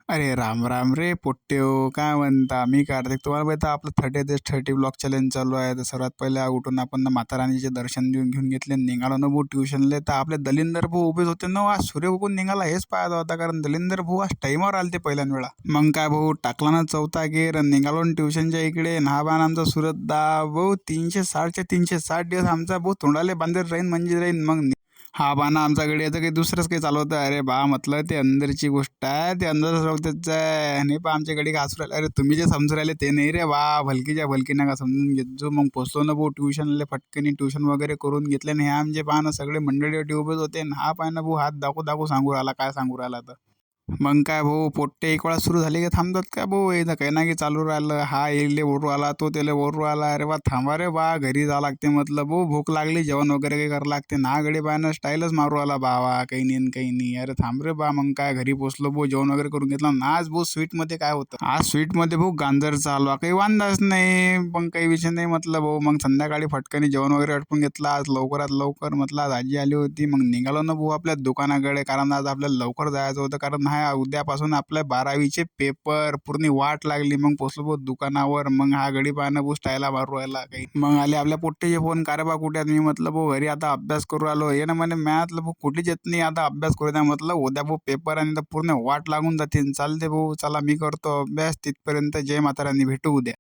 अरे राम राम रे पोट्ट्यो, काय म्हणता? मी कार्तिक. तुम्हाला माहिती आहे आपलं 30 ब्लॉक चॅलेंज चालू आहे. तर सर्वात पहिले उठून आपण ना माताराणीचे दर्शन घेऊन घेतले, निघालो ना भाऊ ट्युशनले. तर आपले दलिंदर भाऊ उभेच होते ना, आज सूर्य उगून निघाला हेच पाहायचा होता, कारण दलिंदर भाऊ आज टाईमावर आलते पहिल्याच वेळा. मग काय भाऊ, टाकला ना चौथा गेर, निघालो ना ट्युशनच्या इकडे. हा बाण आमचा सुरत दा भाऊ 360 आमचा भाऊ तोंडाले बांधेल राहीन म्हणजे राहीन. मग हा बाना आमच्याकडे याचं काही दुसरंच काही चालू होतं. अरे बा म्हटलं ते अंदरची गोष्ट आहे, ते अंदरच राहतेच आहे. नाही पा आमच्या गडी घासू राहिले. अरे तुम्ही जे समजून राहिले ते नाही रे बा, भलकीच्या भलकी नका समजून घेत जो. मग पोचलो ना भाऊ ट्युशनला फटकनी, ट्युशन वगैरे करून घेतले. आणि हे आमचे पाहणं सगळे मंडळी उभेच होते. आणि हा पाहणं भाऊ हात दाखवू दाखवू सांगू राहिला काय सांगू राहिला तर. मग काय भाऊ, पोट्टे एक वेळा सुरू झाली का थांबतात का भाऊ? येतं काही ना काही चालू राहिलं. हा येले ओरू आला, तो त्याला ओरू आला. अरे बा थांबा रे बा, घरी जावं लागते म्हटलं भाऊ, भूक लागली, जेवण वगैरे काही करावं लागते ना. गडी बायनं स्टाईलच मारू आला बावा, काही नाही न काही नाही. अरे थांब रे बा. मग काय घरी पोचलो भाऊ, जेवण वगैरे करून घेतलं ना. आज भाऊ स्वीटमध्ये काय होतं, आज स्वीटमध्ये भाऊ गांजरचा हलवा, काही वांदाच नाही. पण काही विषय नाही म्हटलं भाऊ. मग संध्याकाळी फटकनी जेवण वगैरे आटपून घेतलं. आज लवकरात लवकर म्हटलं, आज आजी आली होती. मग निघालो ना भाऊ आपल्या दुकानाकडे, कारण आज आपल्याला लवकर जायचं होतं, कारण हा उद्यापासून आपल्या 12वीचे पेपर. पूर्ण वाट लागली. मग पोचलो भाऊ दुकानावर. मग हा गडी पाहणं भाऊ स्टाईला मारू राहिला काही. मग आले आपल्या पोट्टीचे फोन, का रे बा कुठे आहेत? मी म्हटलं भाऊ घरी आता अभ्यास करू आलो. ये ना म्हणे मॅथला भाऊ कुठेच येत नाही, आता अभ्यास करू द्या. म्हटलं उद्या भाऊ पेपर आणि पूर्ण वाट लागून जाते. चालते भाऊ, चला मी करतो अभ्यास. तिथपर्यंत जय माता राणी, भेटू उद्या.